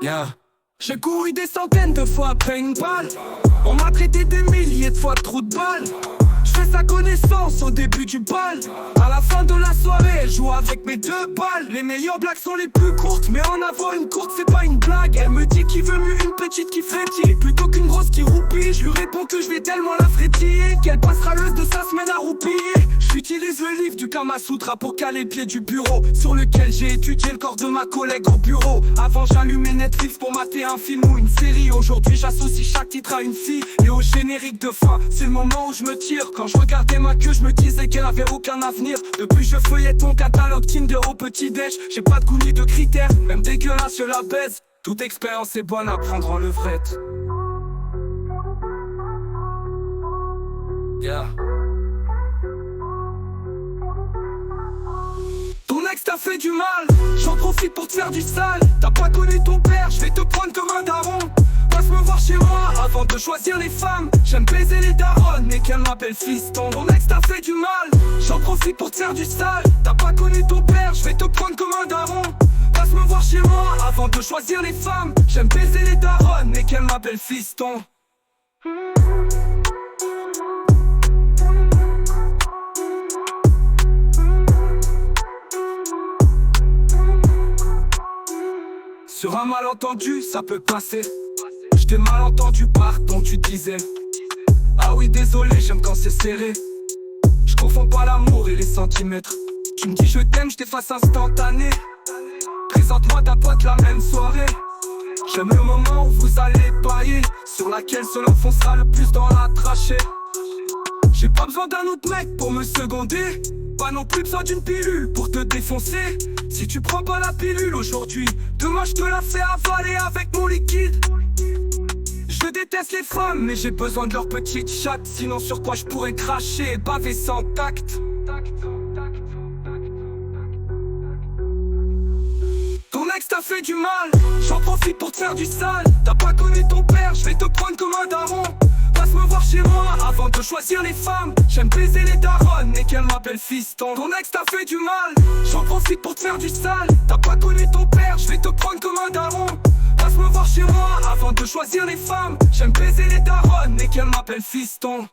Yeah. J'ai couru des centaines de fois après une balle. On m'a traité des milliers de fois de trou de balle. J'fais sa connaissance au début du bal. À la fin de la soirée, elle joue avec mes 2 balles. Les meilleures blagues sont les plus courtes, mais en avoir une courte c'est pas une blague. Elle me dit qu'il veut mieux une petite qui frétille plutôt qu'une grosse qui roupille. Je lui réponds que je vais tellement la frétiller qu'elle passera le de sa semaine à roupiller. J'utilise le livre du Kama Sutra pour caler le pied du bureau sur lequel j'ai étudié le corps de ma collègue au bureau. Avant j'allumais Netflix pour mater un film ou une série. Aujourd'hui j'associe chaque titre à une fille et au générique de fin. C'est le moment où je me tire. Quand je regardais ma queue, je me disais qu'elle avait aucun avenir. Depuis je feuillette mon catalogue Tinder au petit-déj. J'ai pas de goût ni de critères, même dégueulasse je la baise. Toute expérience est bonne à prendre en levrette. Yeah. Ton ex t'a fait du mal, j'en profite pour te faire du sale. T'as pas connu ton père, je vais te prendre comme un daron. Passe me voir chez moi avant de choisir les femmes. J'aime baiser les daronnes et qu'elles m'appellent fiston. Ton ex t'a fait du mal, j'en profite pour te faire du sale. T'as pas connu ton père, je vais te prendre comme un daron. Passe me voir chez moi avant de choisir les femmes. J'aime baiser les daronnes et qu'elles m'appellent fiston. Sur un malentendu, ça peut passer. J't'ai mal entendu, pardon, tu disais. Ah oui, désolé, j'aime quand c'est serré. Je confonds pas l'amour et les centimètres. Tu me dis je t'aime, j't'efface instantané. Présente-moi ta pote la même soirée. J'aime le moment où vous allez bailler, sur laquelle se l'enfoncera le plus dans la trachée. J'ai pas besoin d'un autre mec pour me seconder. Pas non plus besoin d'une pilule pour te défoncer. Si tu prends pas la pilule aujourd'hui, demain je te la fais avaler avec mon liquide. Je déteste les femmes, mais j'ai besoin de leur petite chatte. Sinon sur quoi je pourrais cracher et baver sans tact. Ton ex t'a fait du mal, j'en profite pour te faire du sale. T'as pas connu ton père, je vais te prendre comme un daron. Passe me voir chez moi avant de choisir les femmes. J'aime baiser les daronnes et qu'elles m'appellent fiston. Ton ex t'a fait du mal, j'en profite pour te faire du sale. T'as pas connu ton père, je vais te prendre comme un daron. Passe me voir chez moi avant de choisir les femmes. J'aime baiser les daronnes et qu'elles m'appellent fiston.